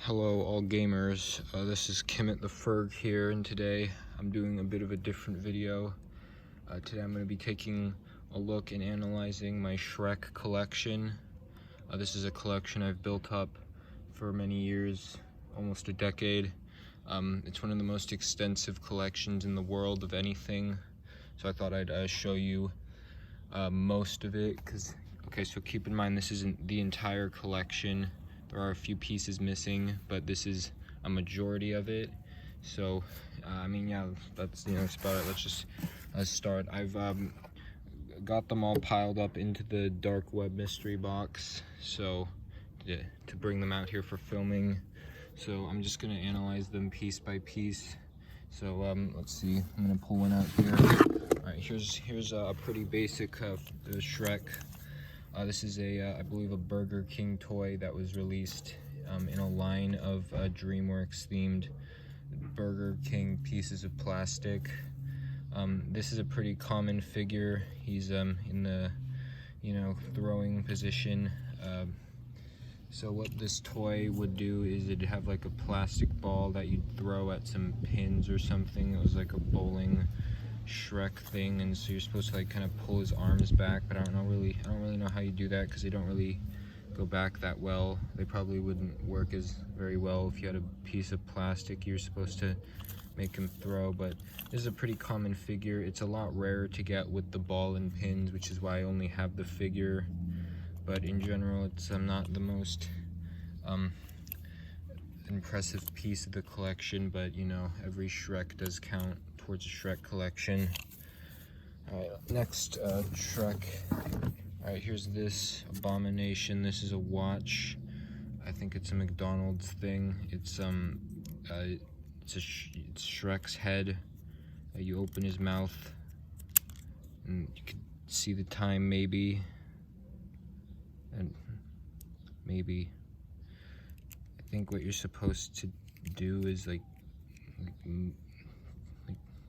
Hello all gamers, this is Kimmit the Ferg here, and today I'm doing a bit of a different video. Today I'm going to be taking a look and analyzing my Shrek collection. This is a collection I've built up for many years, almost a decade. It's one of the most extensive collections in the world of anything, so I thought I'd show you most of it. Okay, so keep in mind this isn't the entire collection. There are a few pieces missing, but this is a majority of it. So, yeah, that's about it. Let's start. I've got them all piled up into the dark web mystery box, so to bring them out here for filming. So I'm just gonna analyze them piece by piece. So let's see. I'm gonna pull one out here. All right, here's a pretty basic Shrek. This is I believe a Burger King toy that was released in a line of DreamWorks themed Burger King pieces of plastic. This is a pretty common figure. He's in the throwing position. So what this toy would do is it'd have like a plastic ball that you'd throw at some pins or something. It was like a bowling Shrek thing, and so you're supposed to like kind of pull his arms back, but I don't really know how you do that because they don't really go back that well. They probably wouldn't work as very well if you had a piece of plastic you're supposed to make him throw. But this is a pretty common figure. It's a lot rarer to get with the ball and pins, which is why I only have the figure. But in general, it's not the most impressive piece of the collection, but every Shrek does count towards a Shrek collection. Alright, next Shrek. Alright, here's this abomination. This is a watch. I think it's a McDonald's thing. It's Shrek's head. You open his mouth and you can see the time, maybe. And maybe I think what you're supposed to do is like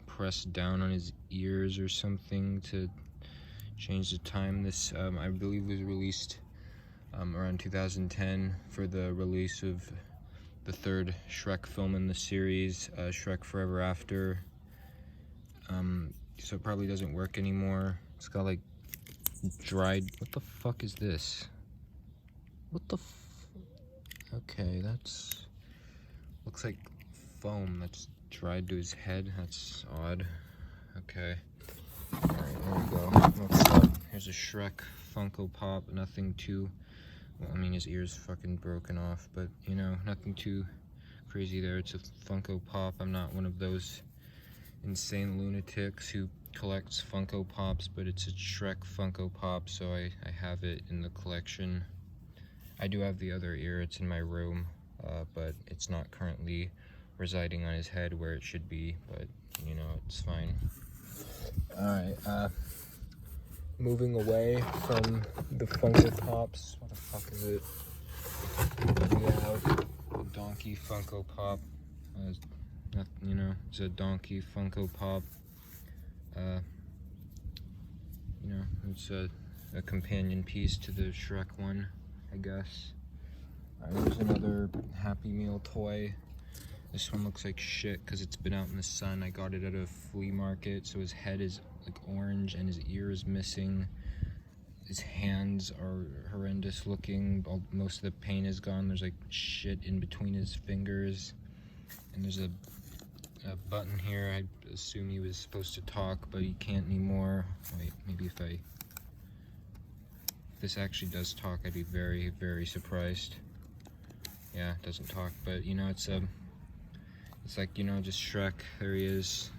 press down on his ears or something to change the time. This I believe was released around 2010 for the release of the third Shrek film in the series, Shrek Forever After. So it probably doesn't work anymore. It's got like dried, what the fuck is this? What the okay, that's looks like foam that's dried to his head. That's odd. Okay. Alright, there we go. Next up, here's a Shrek Funko Pop. Nothing too, well, I mean, his ear's fucking broken off, but nothing too crazy there. It's a Funko Pop. I'm not one of those insane lunatics who collects Funko Pops, but it's a Shrek Funko Pop, so I have it in the collection. I do have the other ear. It's in my room, but it's not currently residing on his head where it should be, but it's fine. Alright, moving away from the Funko Pops. What the fuck is it? We have the Donkey Funko Pop. It's a Donkey Funko Pop. It's a companion piece to the Shrek one, I guess. Alright, there's another Happy Meal toy. This one looks like shit because it's been out in the sun. I got it at a flea market, so his head is like orange and his ear is missing. His hands are horrendous looking. Most of the paint is gone. There's like shit in between his fingers. And there's a button here. I assume he was supposed to talk, but he can't anymore. Wait, maybe if this actually does talk, I'd be very, very surprised. Yeah, it doesn't talk, but it's like, just Shrek. There he is.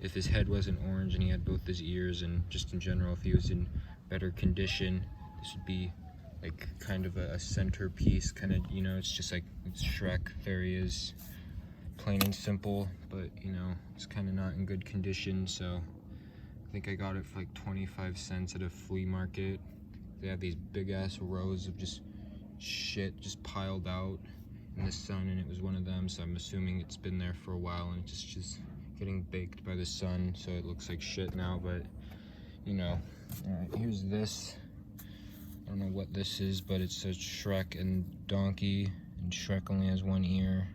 If his head wasn't orange and he had both his ears, and just in general, if he was in better condition, this would be like kind of a centerpiece, kind of, it's just like, it's Shrek. There he is. Plain and simple, but it's kind of not in good condition, so I think I got it for like 25 cents at a flea market. They have these big ass rows of just shit just piled out in the sun, and it was one of them, so I'm assuming it's been there for a while and it's just getting baked by the sun, so it looks like shit now. But alright, here's this. I don't know what this is, but it says Shrek and Donkey And Shrek only has one ear.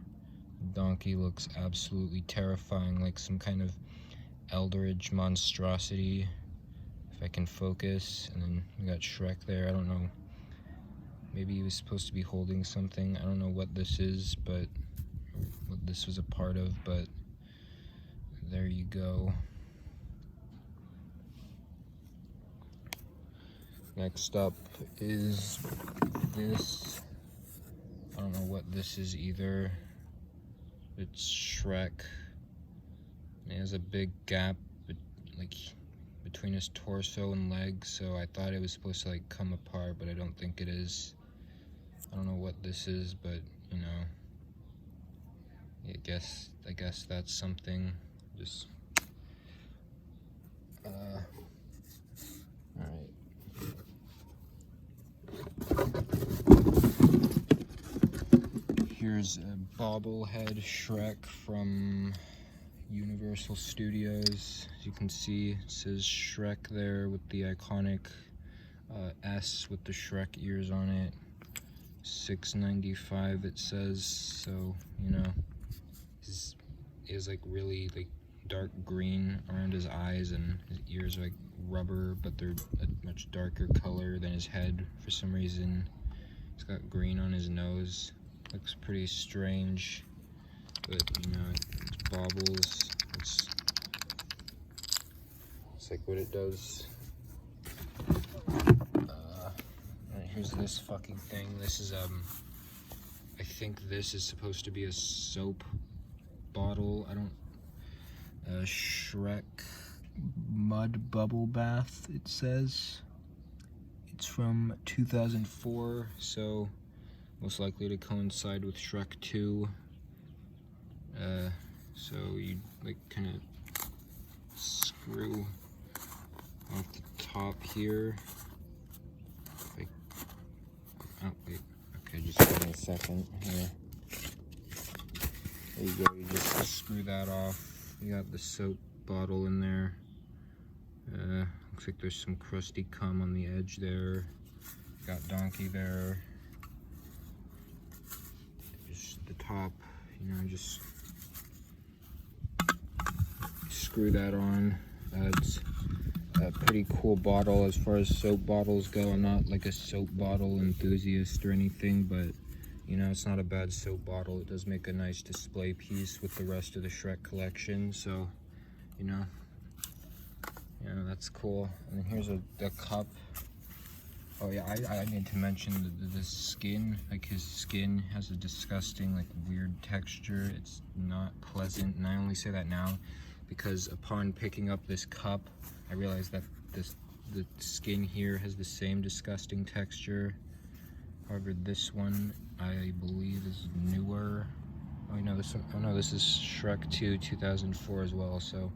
Donkey looks absolutely terrifying, like some kind of eldritch monstrosity. If I can focus. And then we got Shrek there. I don't know. Maybe he was supposed to be holding something. I don't know what this is, but what this was a part of, but there you go. Next up is this. I don't know what this is either. It's Shrek. It has a big gap like between his torso and legs, so I thought it was supposed to like come apart, but I don't think it is. I don't know what this is, but you know, I guess that's something. Just all right. Here's a bobblehead Shrek from Universal Studios. As you can see, it says Shrek there with the iconic S with the Shrek ears on it. $6.95 it says. So you know, he has like really like dark green around his eyes, and his ears are like rubber, but they're a much darker color than his head for some reason. He's got green on his nose. Looks pretty strange, but you know, it's bobbles. It's like what it does. And here's this fucking thing. This is I think this is supposed to be a soap bottle. I don't. Shrek Mud Bubble Bath, it says. It's from 2004, so most likely to coincide with Shrek 2. So you like kind of screw off the top here. Like, oh wait, okay, just give me a second here. There you go. You just screw that off. You got the soap bottle in there. Looks like there's some crusty cum on the edge there. Got Donkey there. Just the top, you know, just screw that on. It's a pretty cool bottle as far as soap bottles go. I'm not like a soap bottle enthusiast or anything, but you know, it's not a bad soap bottle. It does make a nice display piece with the rest of the Shrek collection, so you know, that's cool. And then here's the cup. Oh yeah, I need to mention the skin. Like, his skin has a disgusting, like, weird texture. It's not pleasant, and I only say that now because upon picking up this cup, I realized that the skin here has the same disgusting texture. However, this one I believe is newer. Oh no, this one. Oh no, this is Shrek 2 2004 as well. So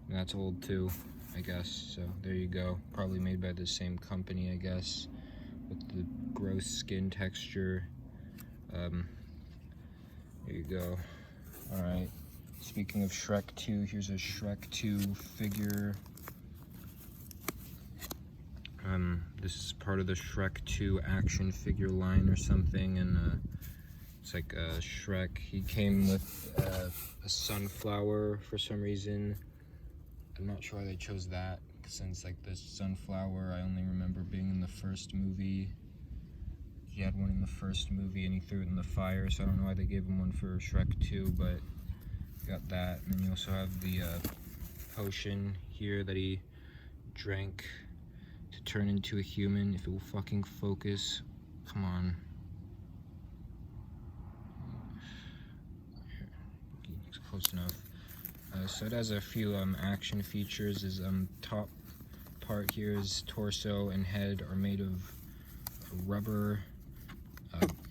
that's old too, I guess. So there you go. Probably made by the same company, I guess, with the gross skin texture. There you go. All right. Speaking of Shrek 2, here's a Shrek 2 figure. This is part of the Shrek 2 action figure line or something, and it's like Shrek. He came with a sunflower for some reason. I'm not sure why they chose that, since like this sunflower I only remember being in the first movie. He had one in the first movie and he threw it in the fire, so I don't know why they gave him one for Shrek 2, but got that. And then you also have the potion here that he drank to turn into a human. If it will fucking focus. Come on. It's close enough. So it has a few action features. His top part here, his torso and head are made of rubber.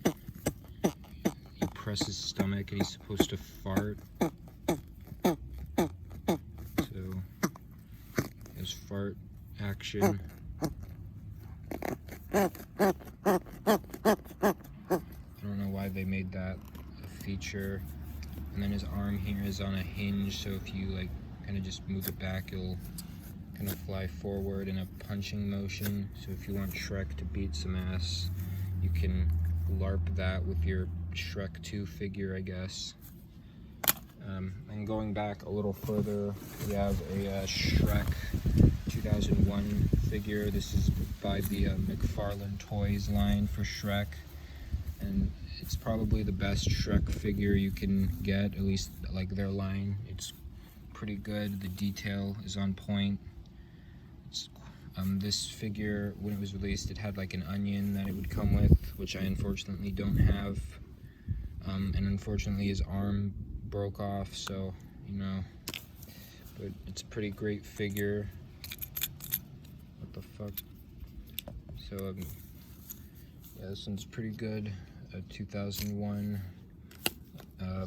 He presses his stomach and he's supposed to fart. So his fart action. I don't know why they made that a feature. And then his arm here is on a hinge, so if you like kind of just move it back, it'll kind of fly forward in a punching motion. So if you want Shrek to beat some ass, you can LARP that with your Shrek 2 figure, I guess. And going back a little further, we have a Shrek 2001 figure. This is by the McFarlane Toys line for Shrek, and it's probably the best Shrek figure you can get, at least like their line. It's pretty good. The detail is on point. This figure, when it was released, it had like an onion that it would come with, which I unfortunately don't have. And unfortunately his arm broke off, so, you know, but it's a pretty great figure. What the fuck? So, yeah, this one's pretty good. 2001. I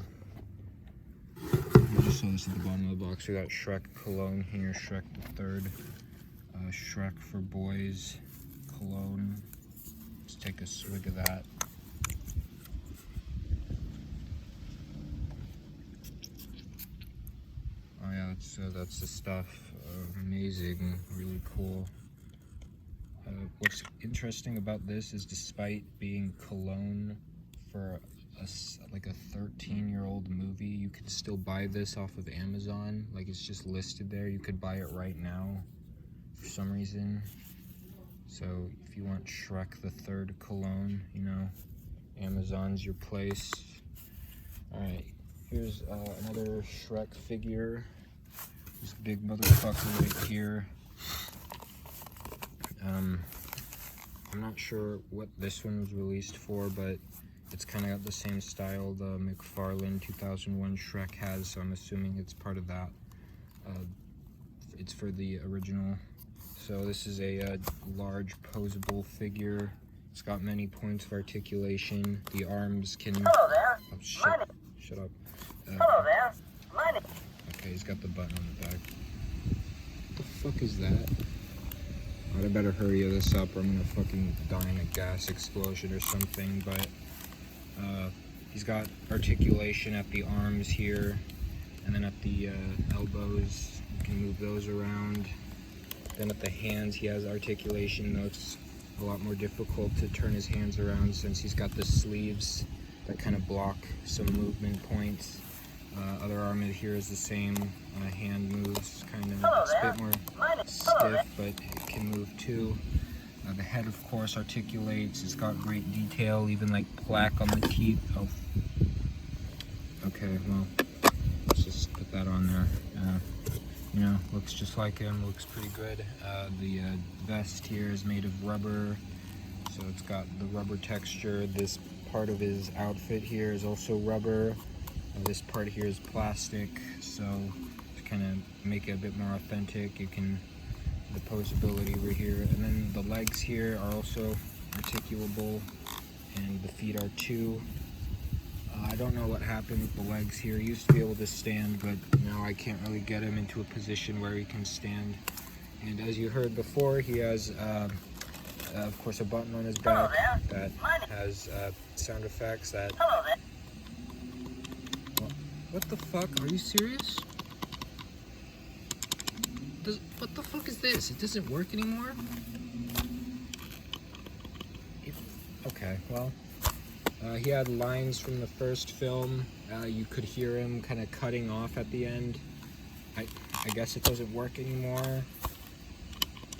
just saw this at the bottom of the box. We got Shrek Cologne here, Shrek the 3rd. Shrek for Boys cologne. Let's take a swig of that. Oh yeah, that's the stuff. Amazing, really cool. What's interesting about this is, despite being cologne for like a 13-year-old movie, you can still buy this off of Amazon. Like, it's just listed there. You could buy it right now for some reason. So if you want Shrek the 3rd cologne, you know, Amazon's your place. Alright, here's another Shrek figure. This big motherfucker right here. I'm not sure what this one was released for, but it's kind of got the same style the McFarlane 2001 Shrek has, so I'm assuming it's part of that. It's for the original. So this is a large posable figure. It's got many points of articulation. The arms can... Hello there. Oh, shut up. Hello there. My name... Okay, he's got the button on the back. What the fuck is that? I better hurry this up or I'm gonna fucking die in a gas explosion or something, but he's got articulation at the arms here, and then at the elbows, you can move those around. Then at the hands, he has articulation, though it's a lot more difficult to turn his hands around since he's got the sleeves that kind of block some movement points. Other arm here is the same. Hand moves kind of, it's a bit more stiff, but it can move too. The head, of course, articulates. It's got great detail, even like plaque on the teeth. Oh, okay, well, let's just put that on there. You know, looks just like him, looks pretty good. The vest here is made of rubber, so it's got the rubber texture. This part of his outfit here is also rubber. This part here is plastic, so to kind of make it a bit more authentic, you can, the posability right here. And then the legs here are also articulable, and the feet are too. I don't know what happened with the legs here. He used to be able to stand, but now I can't really get him into a position where he can stand. And as you heard before, he has, of course, a button on his back that has sound effects that... What the fuck? Are you serious? What the fuck is this? It doesn't work anymore? Okay, well, he had lines from the first film. You could hear him kind of cutting off at the end. I guess it doesn't work anymore.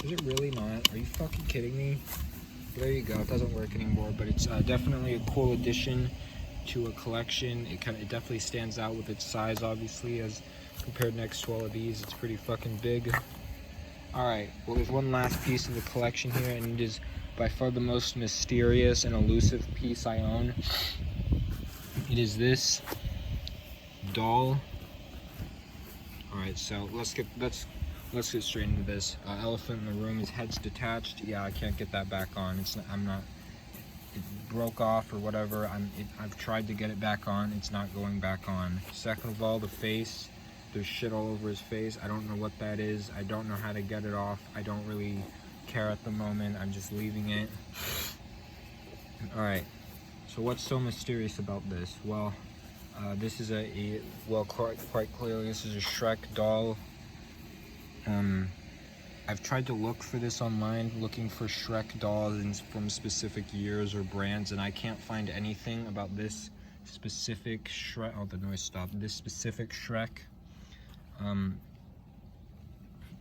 Is it really not? Are you fucking kidding me? There you go. It doesn't work anymore, but it's definitely a cool addition to a collection. It definitely stands out with its size, obviously, as compared next to all of these. It's pretty fucking big. Alright, well, there's one last piece of the collection here, and it is by far the most mysterious and elusive piece I own. It is this doll. Alright, so let's get straight into this. Elephant in the room, his head's detached. Yeah, I can't get that back on. It broke off or whatever. I've tried to get it back on. It's not going back on. Second of all, the face. There's shit all over his face. I don't know what that is. I don't know how to get it off. I don't really care at the moment. I'm just leaving it. Alright, so what's so mysterious about this? Well, this is quite clearly, this is a Shrek doll. I've tried to look for this online, looking for Shrek dolls from specific years or brands, and I can't find anything about this specific Shrek. Oh, the noise stopped. This specific Shrek.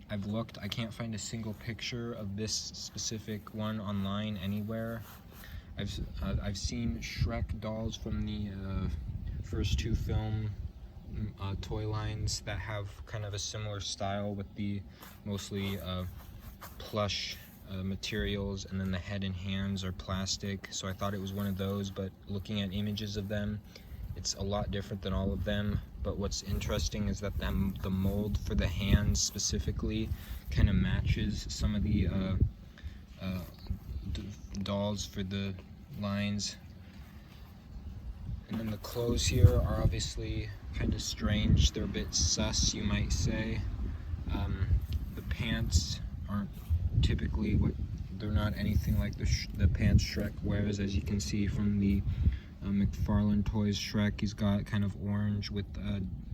I've looked, I can't find a single picture of this specific one online anywhere. I've seen Shrek dolls from the first two film toy lines that have kind of a similar style with the mostly plush materials, and then the head and hands are plastic. So I thought it was one of those, but looking at images of them, it's a lot different than all of them. But what's interesting is that the mold for the hands specifically kind of matches some of the dolls for the lines. And then the clothes here are obviously kind of strange. They're a bit sus, you might say. The pants aren't typically they're not anything like the pants Shrek wears, as you can see from the McFarlane Toys Shrek. He's got kind of orange with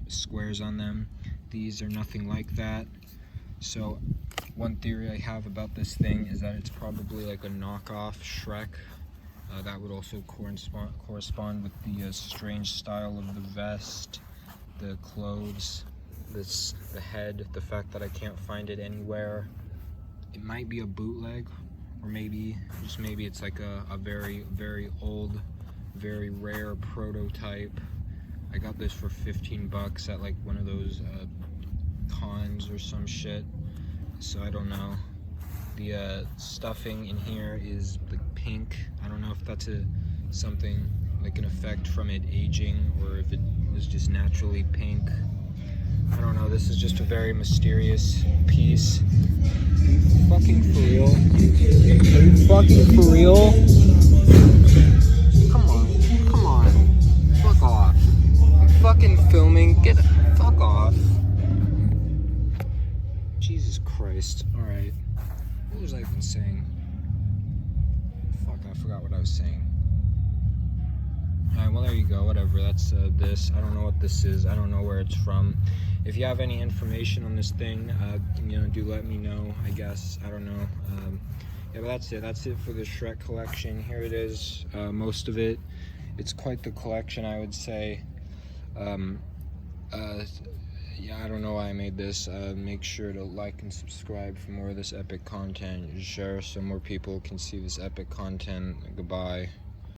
squares on them. These are nothing like that. So one theory I have about this thing is that it's probably like a knockoff Shrek. That would also correspond with the strange style of the vest, the clothes, the head, the fact that I can't find it anywhere. It might be a bootleg, or maybe, just maybe, it's like a very, very old, very rare prototype. I got this for 15 bucks at like one of those cons or some shit, so I don't know. The stuffing in here is like pink. I don't know if that's something like an effect from it aging, or if it was just naturally pink. I don't know. This is just a very mysterious piece. Are you fucking for real? Are you fucking for real? Come on. Fuck off. I'm fucking filming. Get the fuck off. Jesus Christ. Alright. What was I even saying? Fuck, I forgot what I was saying. Alright, well there you go, whatever. That's this. I don't know what this is. I don't know where it's from. If you have any information on this thing, do let me know, I guess. I don't know. Yeah, but that's it. That's it for the Shrek collection. Here it is, most of it. It's quite the collection, I would say. Yeah, I don't know why I made this. Make sure to like and subscribe for more of this epic content. Share so more people can see this epic content. Goodbye.